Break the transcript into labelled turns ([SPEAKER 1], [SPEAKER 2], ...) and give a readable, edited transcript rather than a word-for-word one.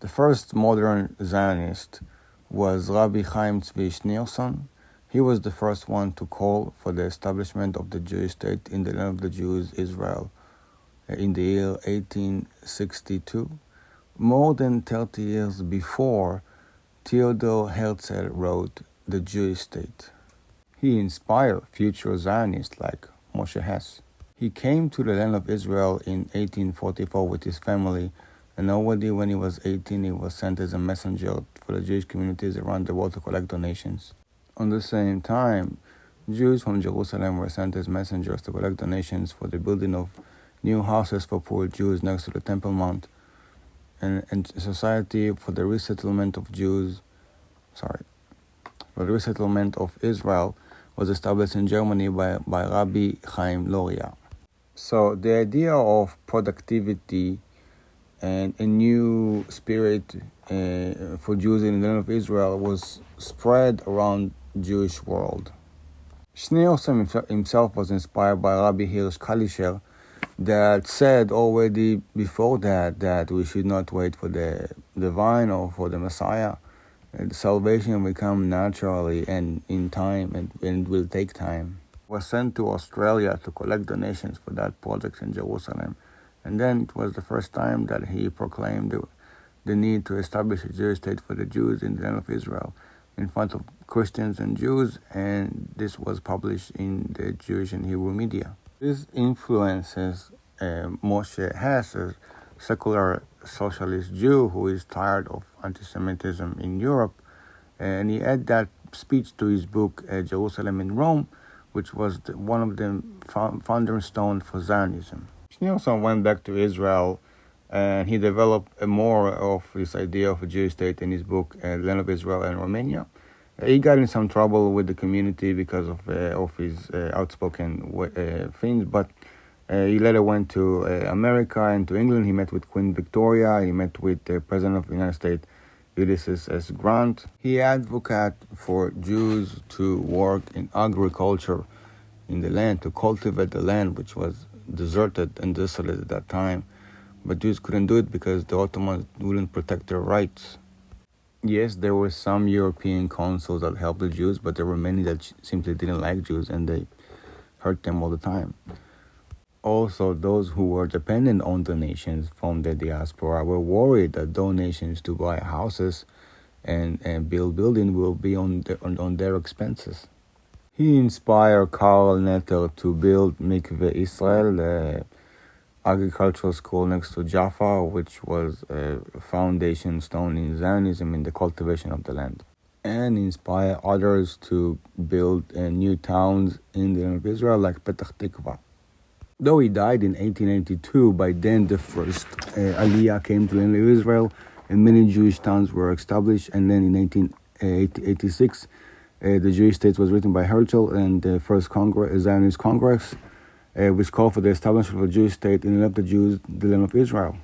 [SPEAKER 1] The first modern Zionist was Rabbi Chaim Tzvi Schneerson. He was the first one to call for the establishment of the Jewish state in the land of the Jews, Israel, in the year 1862, more than 30 years before Theodor Herzl wrote The Jewish State. He inspired future Zionists like Moshe Hess. He came to the land of Israel in 1844 with his family, and already when he was 18, he was sent as a messenger for the Jewish communities around the world to collect donations. On the same time, Jews from Jerusalem were sent as messengers to collect donations for the building of new houses for poor Jews next to the Temple Mount, and Society for the Resettlement of Israel was established in Germany by Rabbi Chaim Loria. So the idea of productivity and a new spirit for Jews in the land of Israel was spread around the Jewish world. Schneerson himself was inspired by Rabbi Hirsch Kalischer, that said already before that we should not wait for the divine or for the Messiah. Salvation will come naturally and in time, and it will take time. He was sent to Australia to collect donations for that project in Jerusalem. And then it was the first time that he proclaimed the need to establish a Jewish state for the Jews in the land of Israel in front of Christians and Jews, and this was published in the Jewish and Hebrew media. This influences Moshe Hess, a secular socialist Jew who is tired of anti-Semitism in Europe, and he added that speech to his book Jerusalem in Rome, which was one of the founding stones for Zionism. Schneerson went back to Israel, and he developed more of this idea of a Jewish state in his book Land of Israel and Romania. He got in some trouble with the community because of his outspoken things, but he later went to America and to England. He met with Queen Victoria. He met with the President of the United States, Ulysses S. Grant. He advocated for Jews to work in agriculture in the land, to cultivate the land, which was deserted and desolate at that time. But Jews couldn't do it because the Ottomans wouldn't protect their rights. Yes, there were some European consuls that helped the Jews, but there were many that simply didn't like Jews and they hurt them all the time. Also, those who were dependent on donations from the diaspora were worried that donations to buy houses and build buildings will be on their expenses. He inspired Karl Netter to build Mikveh Israel, the agricultural school next to Jaffa, which was a foundation stone in Zionism in the cultivation of the land, and inspire others to build new towns in the land of Israel like Petach Tikva. Though he died in 1882, by then the first Aliyah came to the land of Israel and many Jewish towns were established, and then in 1886 the Jewish state was written by Herzl, and the first Zionist Congress which called for the establishment of a Jewish state in the land of the Jews, the land of Israel.